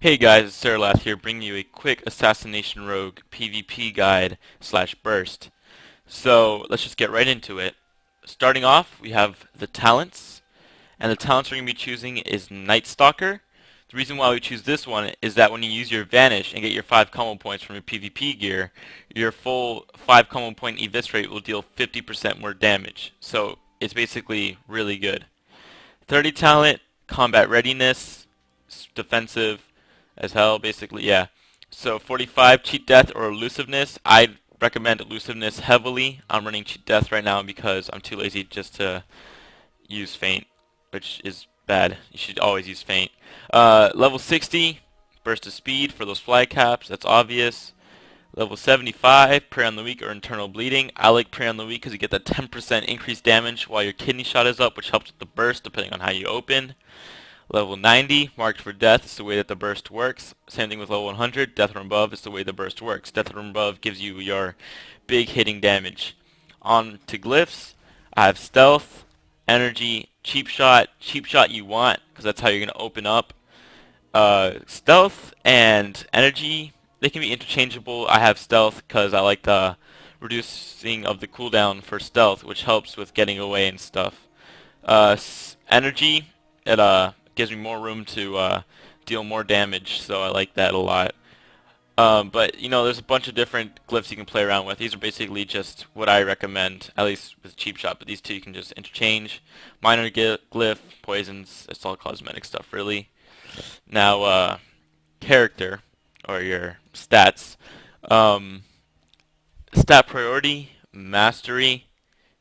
Hey guys, it's Saralath here, bringing you a quick Assassination Rogue PvP guide slash burst. So let's just get right into it. Starting off, we have the talents, and the talents we're going to be choosing is Night Stalker. The reason why we choose this one is that when you use your Vanish and get your 5 combo points from your PvP gear, your full 5 combo point eviscerate will deal 50% more damage. So it's basically really good. 30 talent, combat readiness, defensive as hell, basically, yeah. So 45, cheat death or elusiveness. I recommend elusiveness heavily. I'm running cheat death right now because I'm too lazy just to use feint, which is bad. You should always use feint. Level 60, burst of speed for those fly caps. That's obvious. Level 75, Prey on the Weak or Internal Bleeding. I like Prey on the Weak because you get that 10% increased damage while your kidney shot is up, which helps with the burst depending on how you open. Level 90, Marked for Death is the way that the burst works. Same thing with level 100, Death from Above is the way the burst works. Death from Above gives you your big hitting damage. On to glyphs, I have Stealth, Energy, Cheap Shot. Cheap Shot you want, because that's how you're going to open up. Stealth and Energy, they can be interchangeable. I have Stealth because I like the reducing of the cooldown for Stealth, which helps with getting away and stuff. Energy, it gives me more room to deal more damage, so I like that a lot. But you know, there's a bunch of different glyphs you can play around with. These are basically just what I recommend, at least with cheap shot. But these two you can just interchange. Minor glyph, poisons, it's all cosmetic stuff, really. Now, character or your stats. Um, Stat priority, mastery,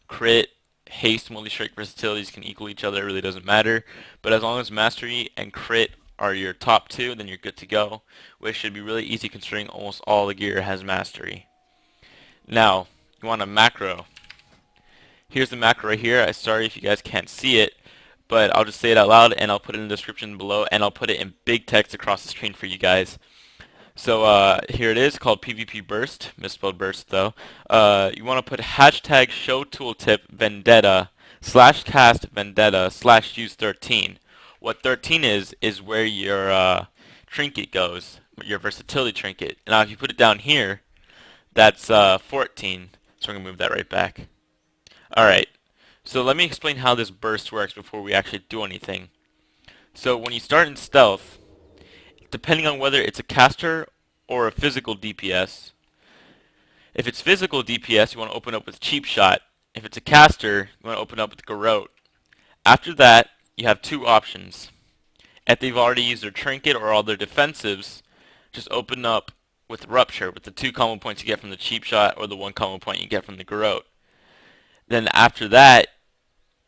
crit, haste, multi-strike, versatilities can equal each other. It really doesn't matter. But as long as mastery and crit are your top two, then you're good to go, which should be really easy considering almost all the gear has mastery. Now, you want a macro. Here's the macro right here. I'm sorry if you guys can't see it, but I'll just say it out loud and I'll put it in the description below and I'll put it in big text across the screen for you guys. So here it is, called PvP Burst, misspelled burst though. You want to put hashtag show tooltip vendetta slash cast vendetta slash use 13. What 13 is where your trinket goes, your versatility trinket. Now if you put it down here, that's 14. So I'm going to move that right back. Alright, so let me explain how this burst works before we actually do anything. So when you start in stealth, depending on whether it's a caster or a physical DPS. If it's physical DPS, you want to open up with Cheap Shot. If it's a caster, you want to open up with Garrote. After that, you have two options. If they've already used their Trinket or all their defensives, just open up with Rupture, with the 2 combo points you get from the Cheap Shot or the 1 combo point you get from the Garrote. Then after that,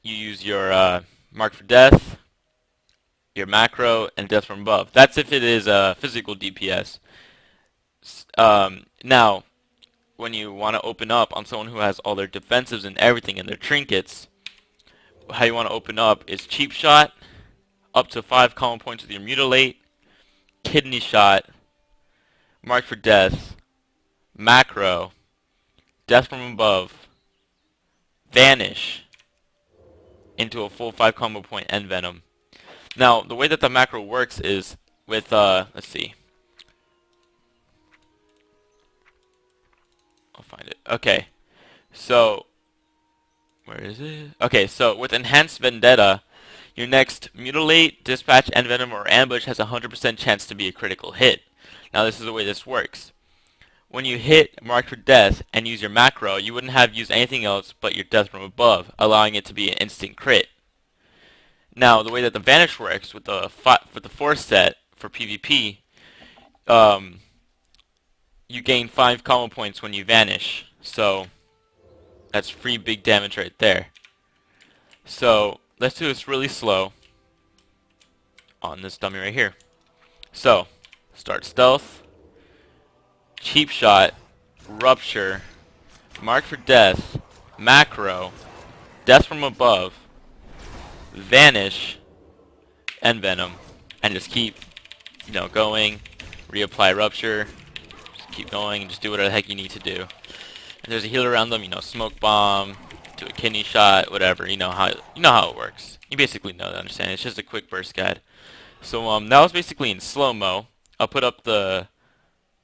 you use your Mark for Death, your macro, and Death from Above. That's if it is a physical DPS. Now, when you want to open up on someone who has all their defensives and everything and their trinkets, how you want to open up is Cheap Shot, up to 5 combo points with your Mutilate, Kidney Shot, Mark for Death, Macro, Death from Above, Vanish, into a full 5 combo point and Venom. Now, the way that the macro works is with, let's see. I'll find it. Okay. So, where is it? Okay, so with Enhanced Vendetta, your next Mutilate, Dispatch, Envenom, or Ambush has a 100% chance to be a critical hit. Now, this is the way this works. When you hit Mark for Death and use your macro, you wouldn't have used anything else but your Death from Above, allowing it to be an instant crit. Now, the way that the Vanish works with the Force set for PvP, you gain 5 combo points when you vanish, so that's free big damage right there. So let's do this really slow on this dummy right here. So start stealth, cheap shot, rupture, mark for death, macro, death from above, vanish, and venom, and just keep, going, reapply rupture. Keep going and just do whatever the heck you need to do. If there's a healer around them, smoke bomb, do a kidney shot, whatever. You know how it works. You basically know that, understand? It's just a quick burst guide. So that was basically in slow mo. I'll put up the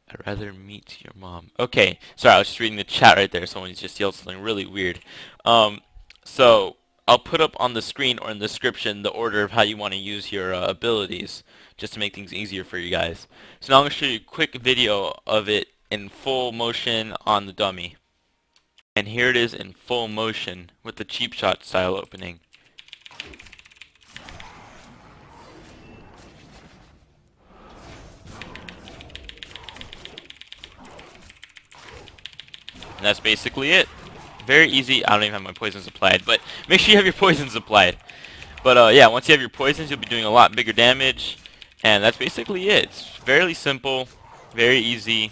I'd rather meet your mom. Okay, sorry, I was just reading the chat right there. Someone just yelled something really weird. Um, so I'll put up on the screen or in the description the order of how you want to use your abilities, just to make things easier for you guys. So now I'm gonna show you a quick video of it in full motion on the dummy. And here it is in full motion with the cheap shot style opening. And that's basically it. Very easy. I don't even have my poisons applied, but make sure you have your poisons applied. But yeah, once you have your poisons, you'll be doing a lot bigger damage. And that's basically it. It's fairly simple, very easy,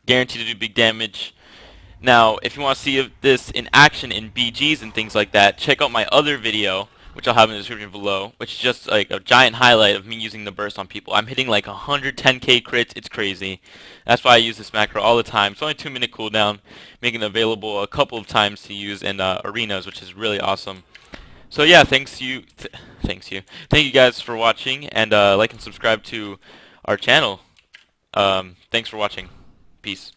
guaranteed to do big damage. Now, if you want to see this in action in BGs and things like that, check out my other video, which I'll have in the description below, which is just like a giant highlight of me using the burst on people. I'm hitting like 110k crits. It's crazy. That's why I use this macro all the time. It's only 2-minute cooldown, making it available a couple of times to use in arenas, which is really awesome. So yeah, thank you guys for watching, and like and subscribe to our channel. Thanks for watching. Peace.